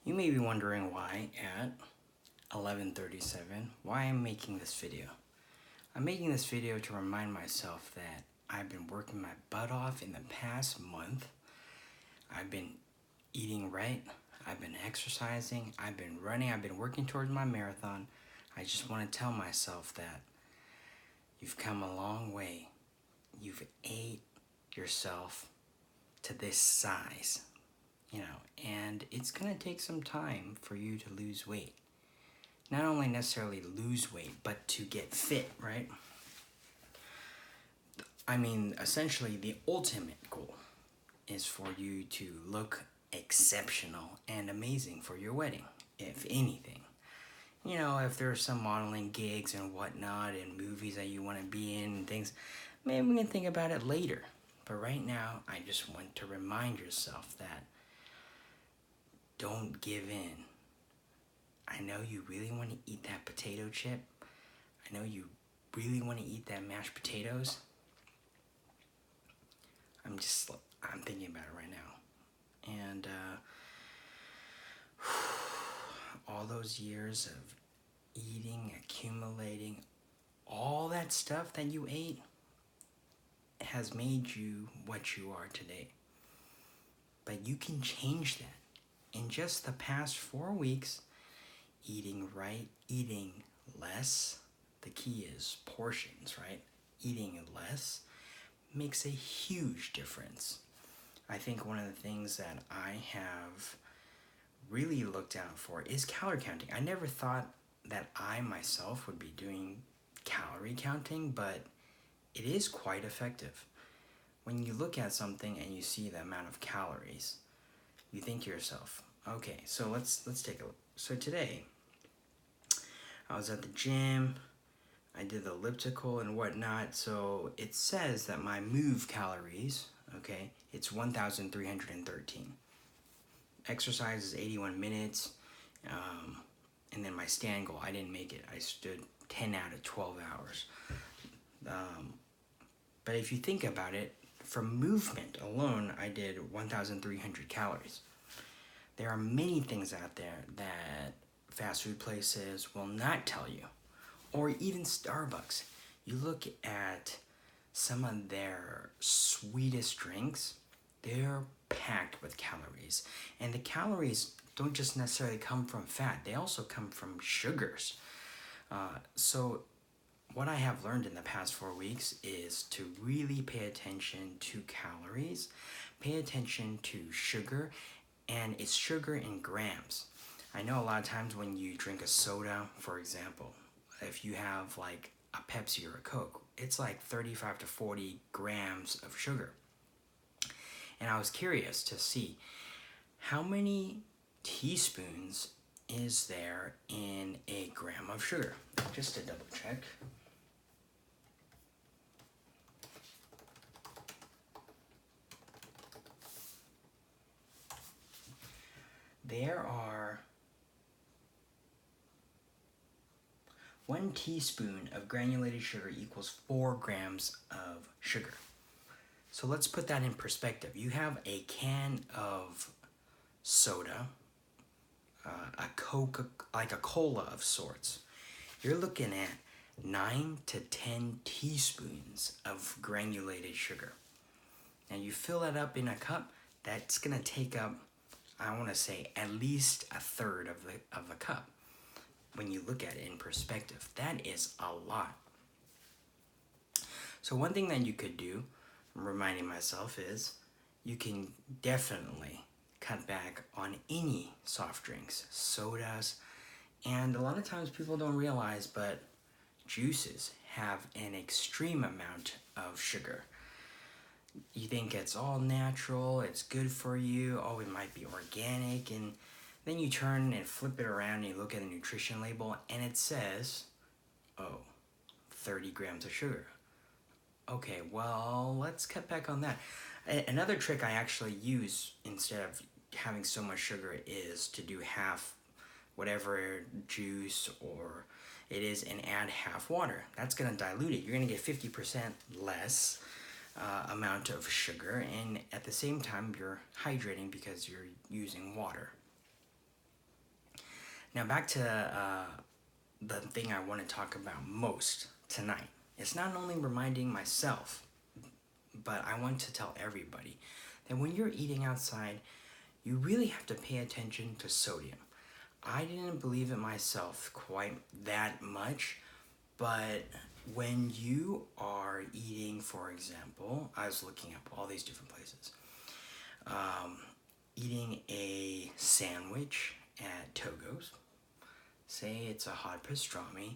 You may be wondering why at 11:37 why I'm making this video. I'm making this video to remind myself that I've been working my butt off in the past month. I've been eating right, I've been exercising, I've been running, I've been working towards my marathon. I just want to tell myself that you've come a long way. You've ate yourself to this size, and it's gonna take some time for you to lose weight. Not only necessarily lose weight, but to get fit, right? I mean, essentially, the ultimate goal is for you to look exceptional and amazing for your wedding, if anything. If there are some modeling gigs and whatnot and movies that you want to be in and things, maybe we can think about it later. But right now, I just want to remind yourself that don't give in. I know you really want to eat that potato chip. I know you really want to eat that mashed potatoes. I'm thinking about it right now. And all those years of eating, accumulating, all that stuff that you ate has made you what you are today. But you can change that. In just the past 4 weeks, eating right, eating less, the key is portions, right? Eating less makes a huge difference. I think one of the things that I have really looked out for is calorie counting. I never thought that I myself would be doing calorie counting, but it is quite effective. When you look at something and you see the amount of calories, you think to yourself, okay, so let's take a look. So today, I was at the gym, I did the elliptical and whatnot, so it says that my move calories, okay, it's 1,313. Exercise is 81 minutes, and then my stand goal, I didn't make it. I stood 10 out of 12 hours. But if you think about it, from movement alone, I did 1,300 calories. There are many things out there that fast food places will not tell you, or even Starbucks. You look at some of their sweetest drinks, they're packed with calories. And the calories don't just necessarily come from fat, they also come from sugars. So what I have learned in the past 4 weeks is to really pay attention to calories, pay attention to sugar, and it's sugar in grams. I know a lot of times when you drink a soda, for example, if you have like a Pepsi or a Coke, it's like 35 to 40 grams of sugar. And I was curious to see how many teaspoons is there in a gram of sugar. Just to double check. There are 1 teaspoon of granulated sugar equals 4 grams of sugar. So let's put that in perspective. You have a can of soda, a Coke, like a cola of sorts. You're looking at 9 to 10 teaspoons of granulated sugar. And you fill that up in a cup, that's gonna take up, I wanna say, at least a third of the cup. When you look at it in perspective, that is a lot. So one thing that you could do, I'm reminding myself, is you can definitely cut back on any soft drinks, sodas, and a lot of times people don't realize, but juices have an extreme amount of sugar. You think it's all natural, it's good for you, oh, it might be organic, and then you turn and flip it around and you look at the nutrition label and it says, 30 grams of sugar. Okay, well, let's cut back on that. Another trick I actually use instead of having so much sugar is to do half whatever juice or it is and add half water. That's gonna dilute it. You're gonna get 50% less amount of sugar, and at the same time you're hydrating because you're using water. Now back to the thing I want to talk about most tonight. It's not only reminding myself, but I want to tell everybody that when you're eating outside, you really have to pay attention to sodium. I didn't believe it myself quite that much, but when you are eating, for example, I was looking up all these different places. Eating a sandwich at Togo's, say it's a hot pastrami,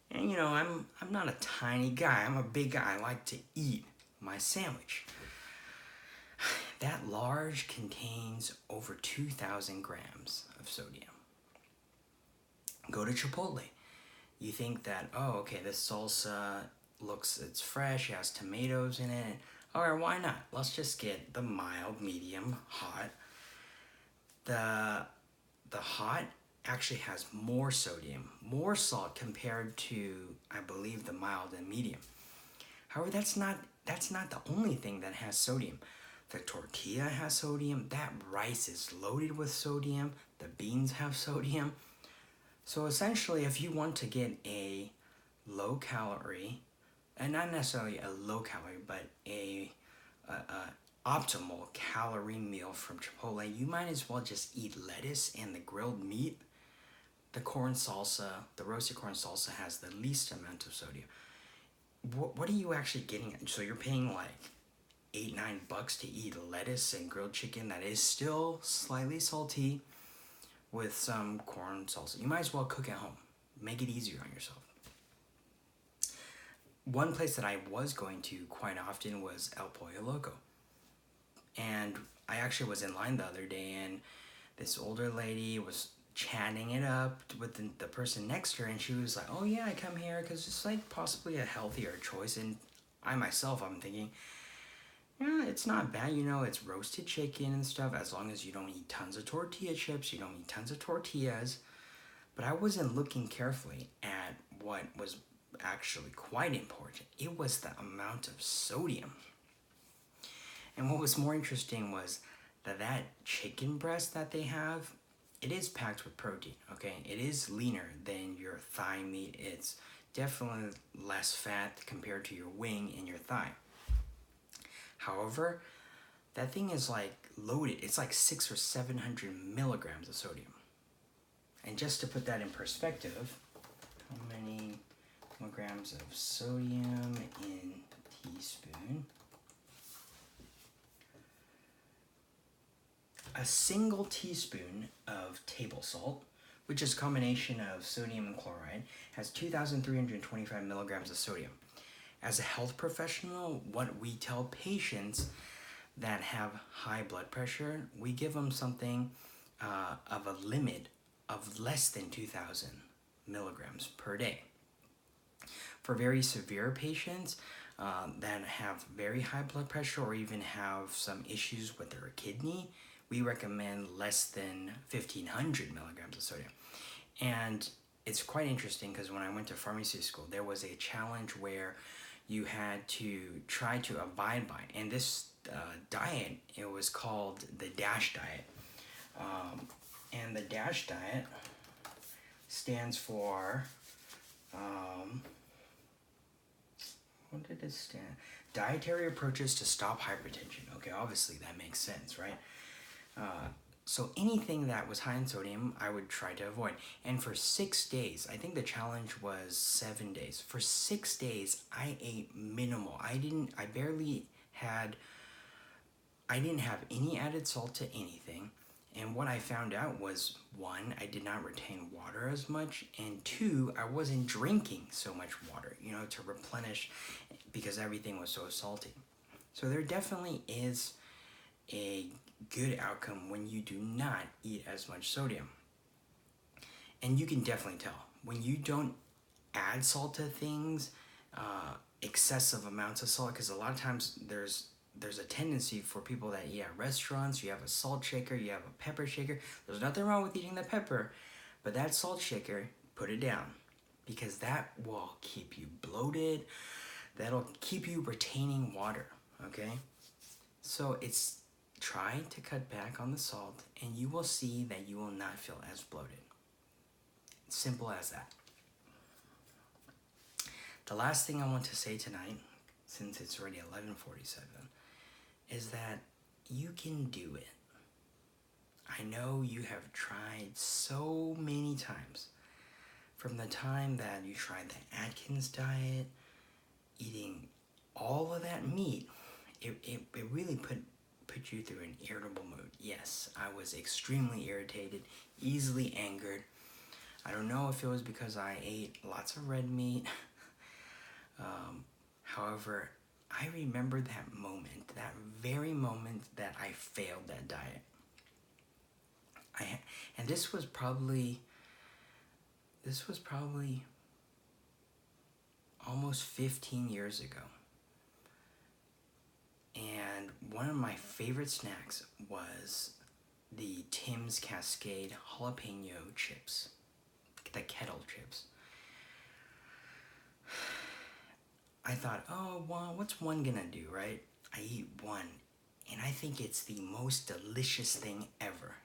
and you know, I'm not a tiny guy, I'm a big guy. I like to eat my sandwich. That large contains over 2,000 grams of sodium. Go to Chipotle. You think that, oh, okay, this salsa it's fresh, it has tomatoes in it. Alright, why not? Let's just get the mild, medium, hot. The hot actually has more sodium, more salt compared to, I believe, the mild and medium. However, that's not the only thing that has sodium. The tortilla has sodium, that rice is loaded with sodium, the beans have sodium. So essentially, if you want to get a low calorie, and not necessarily a low calorie, but a optimal calorie meal from Chipotle, you might as well just eat lettuce and the grilled meat. The corn salsa, the roasted corn salsa has the least amount of sodium. What are you actually getting? So you're paying like $8-9 to eat lettuce and grilled chicken that is still slightly salty with some corn salsa. You might as well cook at home. Make it easier on yourself. One place that I was going to quite often was El Pollo Loco. And I actually was in line the other day, and this older lady was chatting it up with the person next to her, and she was like, oh yeah, I come here because it's like possibly a healthier choice. And I myself, I'm thinking, yeah, it's not bad, you know, it's roasted chicken and stuff, as long as you don't eat tons of tortilla chips, you don't eat tons of tortillas. But I wasn't looking carefully at what was actually quite important. It was the amount of sodium. And what was more interesting was that chicken breast that they have, it is packed with protein, okay? It is leaner than your thigh meat. It's definitely less fat compared to your wing and your thigh. However, that thing is like loaded. It's like 600 or 700 milligrams of sodium. And just to put that in perspective, how many milligrams of sodium in a teaspoon? A single teaspoon of table salt, which is a combination of sodium and chloride, has 2,325 milligrams of sodium. As a health professional, what we tell patients that have high blood pressure, we give them something of a limit of less than 2,000 milligrams per day. For very severe patients that have very high blood pressure or even have some issues with their kidney, we recommend less than 1,500 milligrams of sodium. And it's quite interesting because when I went to pharmacy school, there was a challenge where you had to try to abide by. And this diet, it was called the DASH diet. And the DASH diet stands for, what did it stand? Dietary approaches to stop hypertension. Okay, obviously that makes sense, right? So anything that was high in sodium, I would try to avoid. And for 6 days, I think the challenge was 7 days. For 6 days, I ate minimal. I didn't have any added salt to anything. And what I found out was, 1, I did not retain water as much, and 2, I wasn't drinking so much water, you know, to replenish because everything was so salty. So there definitely is a good outcome when you do not eat as much sodium. And you can definitely tell when you don't add salt to things, excessive amounts of salt, because a lot of times there's a tendency for people that eat at restaurants, you have a salt shaker, you have a pepper shaker. There's nothing wrong with eating the pepper, but that salt shaker, put it down, because that will keep you bloated, that'll keep you retaining water, okay? So try to cut back on the salt, and you will see that you will not feel as bloated. Simple as that. The last thing I want to say tonight, since it's already 11:47, is that you can do it. I know you have tried so many times. From the time that you tried the Atkins diet, eating all of that meat, it really put you through an irritable mood. Yes, I was extremely irritated, easily angered. I don't know if it was because I ate lots of red meat. However, I remember that moment, that very moment that I failed that diet. And this was probably almost 15 years ago. And one of my favorite snacks was the Tim's Cascade jalapeno chips, the kettle chips. I thought, oh, well, what's one gonna do, right? I eat one, and I think it's the most delicious thing ever.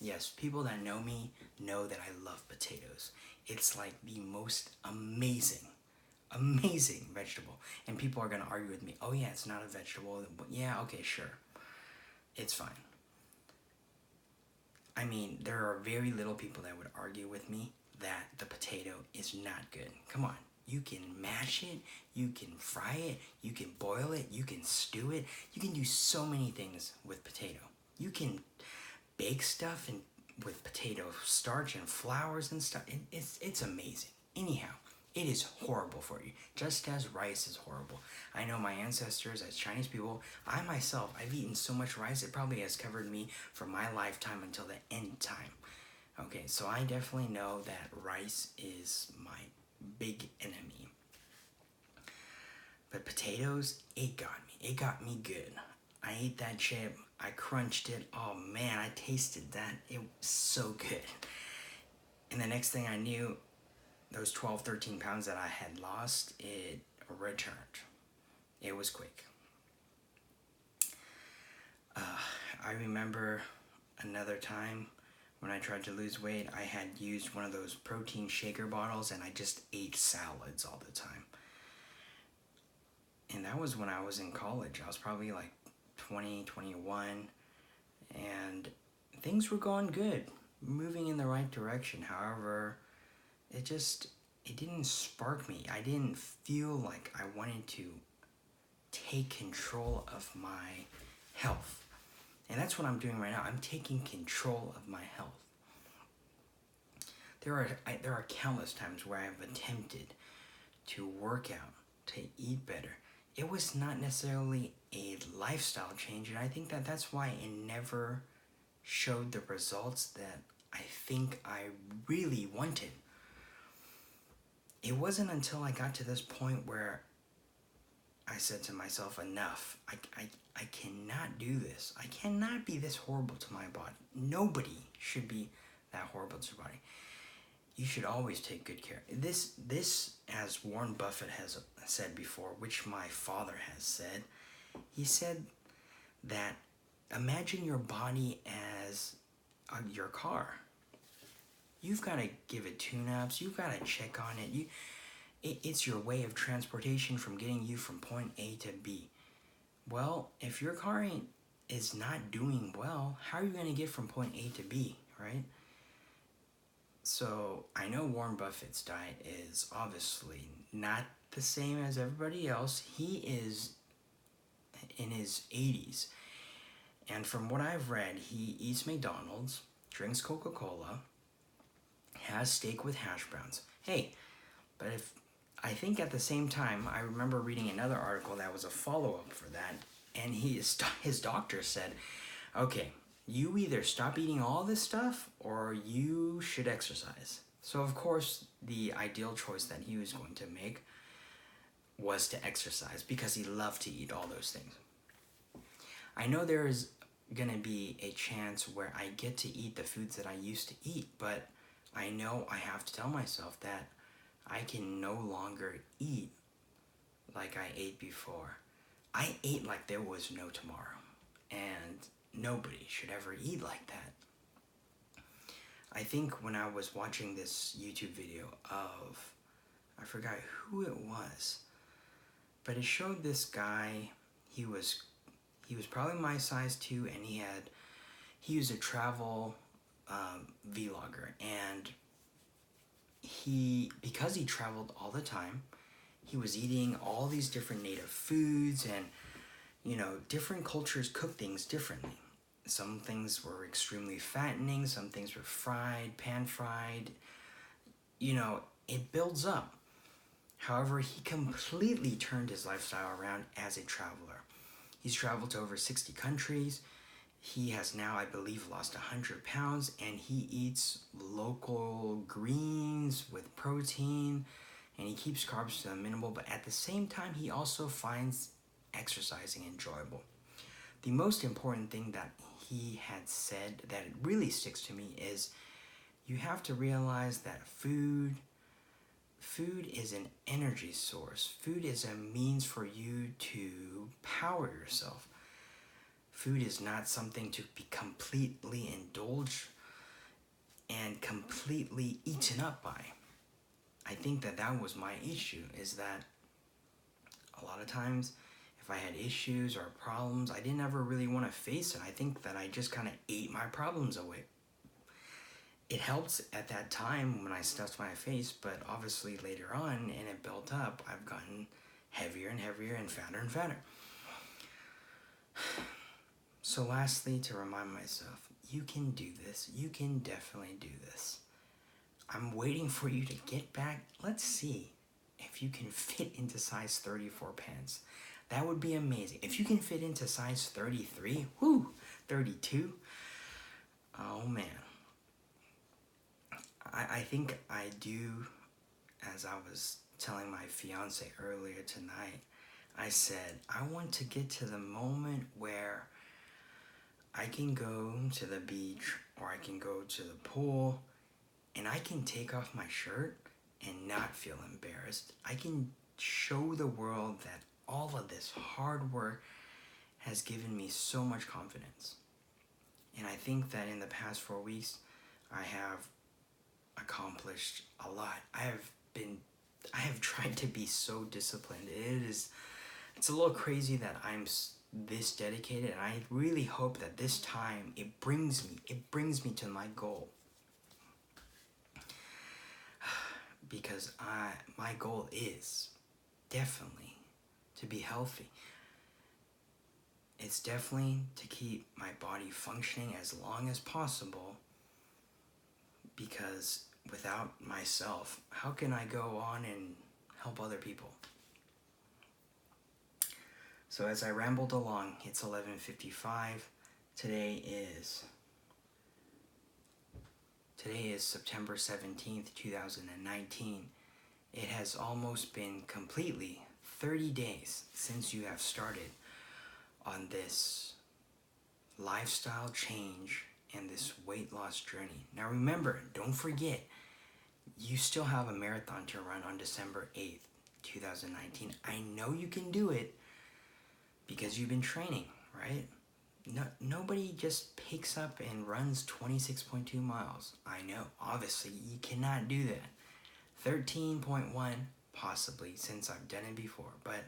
Yes, people that know me know that I love potatoes. It's like the most amazing vegetable. And people are gonna argue with me, oh yeah, it's not a vegetable. Yeah, okay, sure. It's fine. I mean, there are very little people that would argue with me that the potato is not good. Come on. You can mash it, you can fry it, you can boil it, you can stew it. You can do so many things with potato. You can bake stuff with potato starch and flours and stuff. It's amazing. Anyhow, it is horrible for you, just as rice is horrible. I know my ancestors as Chinese people, I myself, I've eaten so much rice, it probably has covered me for my lifetime until the end time. Okay, so I definitely know that rice is my big enemy. But potatoes, it got me. It got me good. I ate that chip, I crunched it. Oh man, I tasted that. It was so good. And the next thing I knew, those 12, 13 pounds that I had lost, it returned. It was quick. I remember another time when I tried to lose weight, I had used one of those protein shaker bottles and I just ate salads all the time. And that was when I was in college. I was probably like 20, 21, and things were going good, moving in the right direction. However, it didn't spark me. I didn't feel like I wanted to take control of my health. And that's what I'm doing right now. I'm taking control of my health. There are countless times where I've attempted to work out, to eat better. It was not necessarily a lifestyle change, and I think that that's why it never showed the results that I think I really wanted. It wasn't until I got to this point where I said to myself, enough. I cannot do this. I cannot be this horrible to my body. Nobody should be that horrible to their body. You should always take good care. This, as Warren Buffett has said before, which my father has said, he said that imagine your body as your car. You've got to give it tune-ups. You've got to check on it. It's your way of transportation from getting you from point A to B. Well, if your car is not doing well, how are you going to get from point A to B, right? So I know Warren Buffett's diet is obviously not the same as everybody else. He is in his 80s. And from what I've read, he eats McDonald's, drinks Coca-Cola, has steak with hash browns. Hey, but I think at the same time, I remember reading another article that was a follow-up for that, and his doctor said, okay, you either stop eating all this stuff or you should exercise. So of course, the ideal choice that he was going to make was to exercise because he loved to eat all those things. I know there is going to be a chance where I get to eat the foods that I used to eat, but I know I have to tell myself that I can no longer eat like I ate before. I ate like there was no tomorrow, and nobody should ever eat like that. I think when I was watching this YouTube video of, I forgot who it was, but it showed this guy. He was probably my size too, and he was a travel vlogger, and because he traveled all the time, he was eating all these different native foods, and different cultures cook things differently. Some things were extremely fattening, some things were fried, pan fried. It builds up. However, he completely turned his lifestyle around as a traveler. He's traveled to over 60 countries. He has now, I believe, lost 100 pounds, and he eats local greens with protein, and he keeps carbs to a minimal, but at the same time, he also finds exercising enjoyable. The most important thing that he had said that really sticks to me is you have to realize that food is an energy source. Food is a means for you to power yourself. Food is not something to be completely indulged and completely eaten up by. I think that was my issue, is that a lot of times if I had issues or problems, I didn't ever really want to face it. I think that I just kind of ate my problems away. It helped at that time when I stuffed my face, but obviously later on, and it built up, I've gotten heavier and heavier and fatter and fatter. So lastly, to remind myself, you can do this. You can definitely do this. I'm waiting for you to get back. Let's see if you can fit into size 34 pants. That would be amazing. If you can fit into size 33, 32, oh man. I think I do, as I was telling my fiance earlier tonight, I said, I want to get to the moment where I can go to the beach or I can go to the pool and I can take off my shirt and not feel embarrassed. I can show the world that all of this hard work has given me so much confidence. And I think that in the past 4 weeks, I have accomplished a lot. I have tried to be so disciplined. It's a little crazy that I'm this dedicated, and I really hope that this time it brings me to my goal. Because my goal is definitely to be healthy. It's definitely to keep my body functioning as long as possible, because without myself, how can I go on and help other people? So as I rambled along, it's 11:55. Today is September 17th, 2019. It has almost been completely 30 days since you have started on this lifestyle change and this weight loss journey. Now remember, don't forget, you still have a marathon to run on December 8th, 2019. I know you can do it because you've been training, right? Nobody just picks up and runs 26.2 miles. I know, obviously, you cannot do that. 13.1, possibly, since I've done it before. But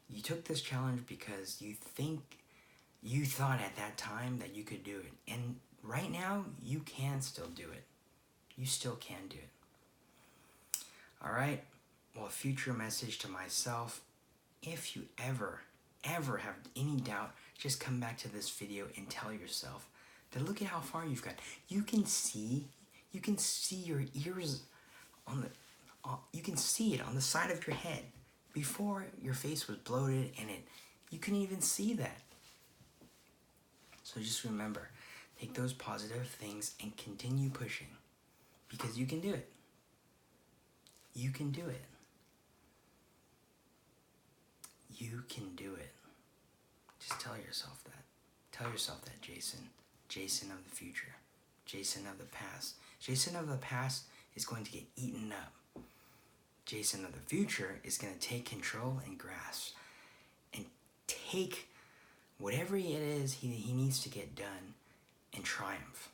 you took this challenge because you thought at that time that you could do it. And right now, you can still do it. You still can do it. All right? Well, a future message to myself, if you ever have any doubt, just come back to this video and tell yourself that look at how far you've got. You can see your ears you can see it on the side of your head. Before, your face was bloated and you couldn't even see that. So just remember, take those positive things and continue pushing, because you can do it. You can do it. You can do it. Just tell yourself that. Tell yourself that, Jason. Jason of the future. Jason of the past. Jason of the past is going to get eaten up. Jason of the future is going to take control and grasp and take whatever it is he needs to get done and triumph.